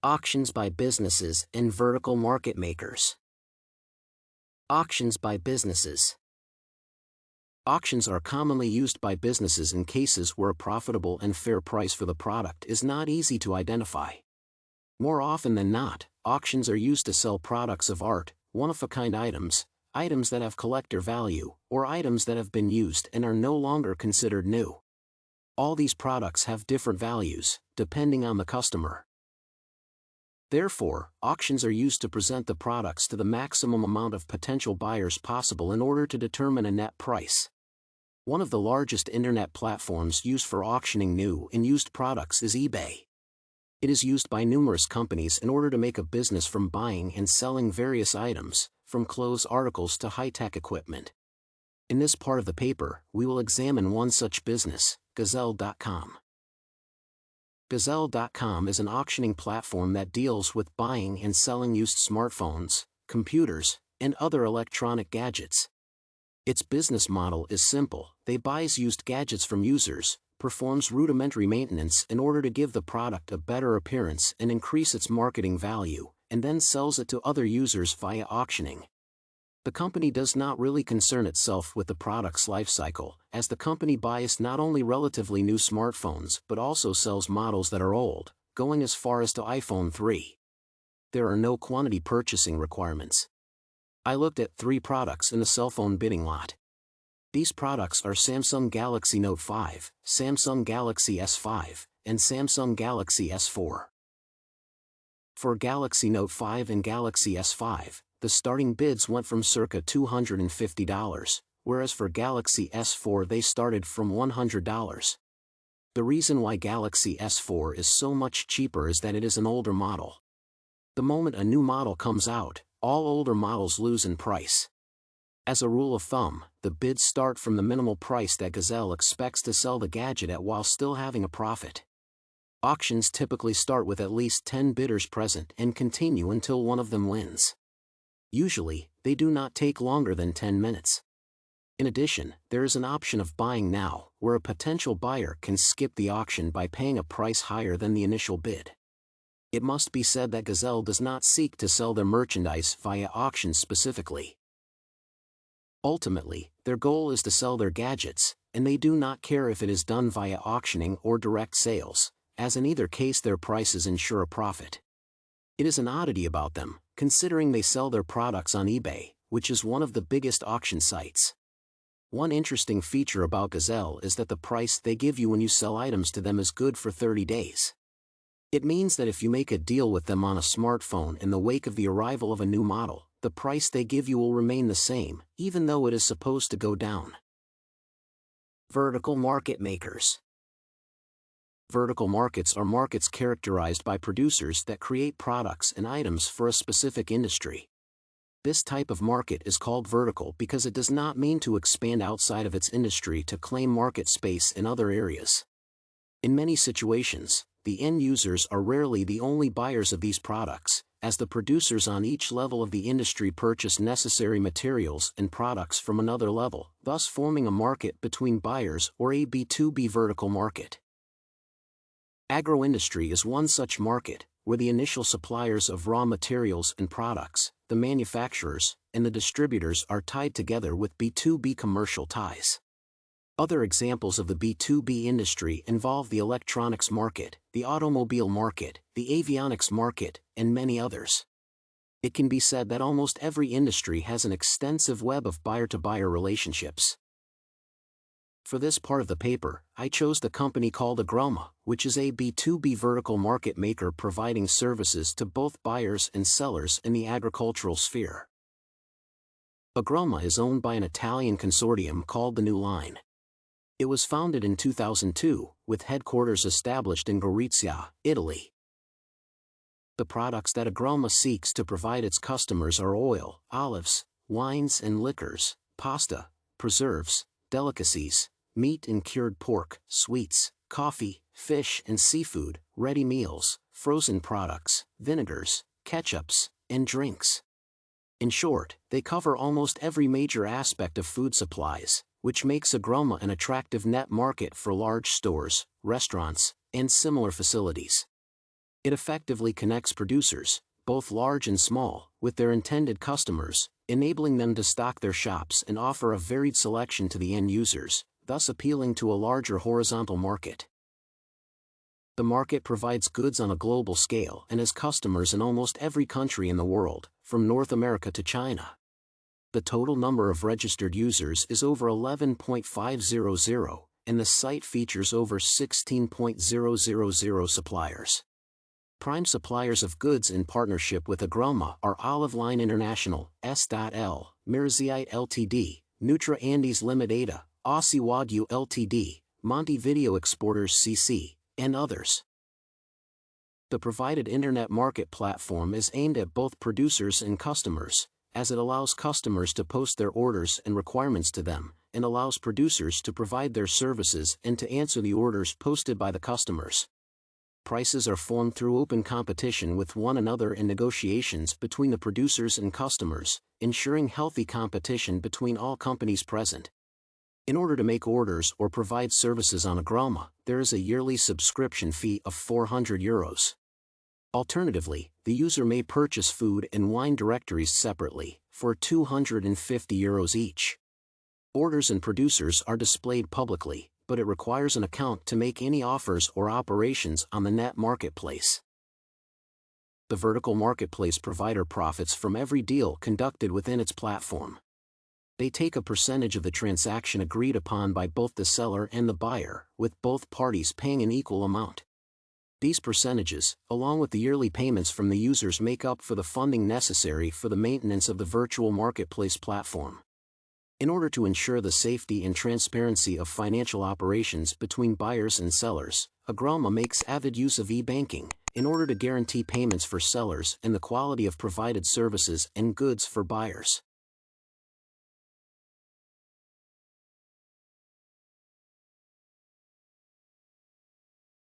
Auctions by businesses and vertical market makers. Auctions by businesses. Auctions are commonly used by businesses in cases where a profitable and fair price for the product is not easy to identify. More often than not, auctions are used to sell products of art, one-of-a-kind items, items that have collector value, or items that have been used and are no longer considered new. All these products have different values, depending on the customer. Therefore, auctions are used to present the products to the maximum amount of potential buyers possible in order to determine a net price. One of the largest internet platforms used for auctioning new and used products is eBay. It is used by numerous companies in order to make a business from buying and selling various items, from clothes articles to high-tech equipment. In this part of the paper, we will examine one such business, Gazelle.com. Gazelle.com is an auctioning platform that deals with buying and selling used smartphones, computers, and other electronic gadgets. Its business model is simple. They buys used gadgets from users, performs rudimentary maintenance in order to give the product a better appearance and increase its marketing value, and then sells it to other users via auctioning. The company does not really concern itself with the product's life cycle, as the company buys not only relatively new smartphones but also sells models that are old, going as far as to iPhone 3. There are no quantity purchasing requirements. I looked at 3 products in the cell phone bidding lot. These products are Samsung Galaxy Note 5, Samsung Galaxy S5, and Samsung Galaxy S4. For Galaxy Note 5 and Galaxy S5, the starting bids went from circa $250, whereas for Galaxy S4 they started from $100. The reason why Galaxy S4 is so much cheaper is that it is an older model. The moment a new model comes out, all older models lose in price. As a rule of thumb, the bids start from the minimal price that Gazelle expects to sell the gadget at while still having a profit. Auctions typically start with at least 10 bidders present and continue until one of them wins. Usually, they do not take longer than 10 minutes. In addition, there is an option of buying now, where a potential buyer can skip the auction by paying a price higher than the initial bid. It must be said that Gazelle does not seek to sell their merchandise via auctions specifically. Ultimately, their goal is to sell their gadgets, and they do not care if it is done via auctioning or direct sales, as in either case their prices ensure a profit. It is an oddity about them, considering they sell their products on eBay, which is one of the biggest auction sites. One interesting feature about Gazelle is that the price they give you when you sell items to them is good for 30 days. It means that if you make a deal with them on a smartphone in the wake of the arrival of a new model, the price they give you will remain the same, even though it is supposed to go down. Vertical market makers. Vertical markets are markets characterized by producers that create products and items for a specific industry. This type of market is called vertical because it does not mean to expand outside of its industry to claim market space in other areas. In many situations, the end users are rarely the only buyers of these products, as the producers on each level of the industry purchase necessary materials and products from another level, thus forming a market between buyers or a B2B vertical market. Agroindustry is one such market, where the initial suppliers of raw materials and products, the manufacturers, and the distributors are tied together with B2B commercial ties. Other examples of the B2B industry involve the electronics market, the automobile market, the avionics market, and many others. It can be said that almost every industry has an extensive web of buyer-to-buyer relationships. For this part of the paper, I chose the company called Agrelma, which is a B2B vertical market maker providing services to both buyers and sellers in the agricultural sphere. Agrelma is owned by an Italian consortium called the New Line. It was founded in 2002, with headquarters established in Gorizia, Italy. The products that Agrelma seeks to provide its customers are oil, olives, wines and liquors, pasta, preserves, delicacies, meat and cured pork, sweets, coffee, fish and seafood, ready meals, frozen products, vinegars, ketchups, and drinks. In short, they cover almost every major aspect of food supplies, which makes Agrelma an attractive net market for large stores, restaurants, and similar facilities. It effectively connects producers, both large and small, with their intended customers, enabling them to stock their shops and offer a varied selection to the end users, thus appealing to a larger horizontal market. The market provides goods on a global scale and has customers in almost every country in the world, from North America to China. The total number of registered users is over 11.500, and the site features over 16.000 suppliers. Prime suppliers of goods in partnership with Agrelma are Olive Line International, S.L., Mirzite Ltd., Nutra Andes Limitada, Aussie Wagyu Ltd., Montevideo Exporters CC, and others. The provided internet market platform is aimed at both producers and customers, as it allows customers to post their orders and requirements to them, and allows producers to provide their services and to answer the orders posted by the customers. Prices are formed through open competition with one another and negotiations between the producers and customers, ensuring healthy competition between all companies present. In order to make orders or provide services on Agrelma, there is a yearly subscription fee of €400. Alternatively, the user may purchase food and wine directories separately, for €250 each. Orders and producers are displayed publicly, but it requires an account to make any offers or operations on the net marketplace. The vertical marketplace provider profits from every deal conducted within its platform. They take a percentage of the transaction agreed upon by both the seller and the buyer, with both parties paying an equal amount. These percentages, along with the yearly payments from the users, make up for the funding necessary for the maintenance of the virtual marketplace platform. In order to ensure the safety and transparency of financial operations between buyers and sellers, Agrelma makes avid use of e-banking, in order to guarantee payments for sellers and the quality of provided services and goods for buyers.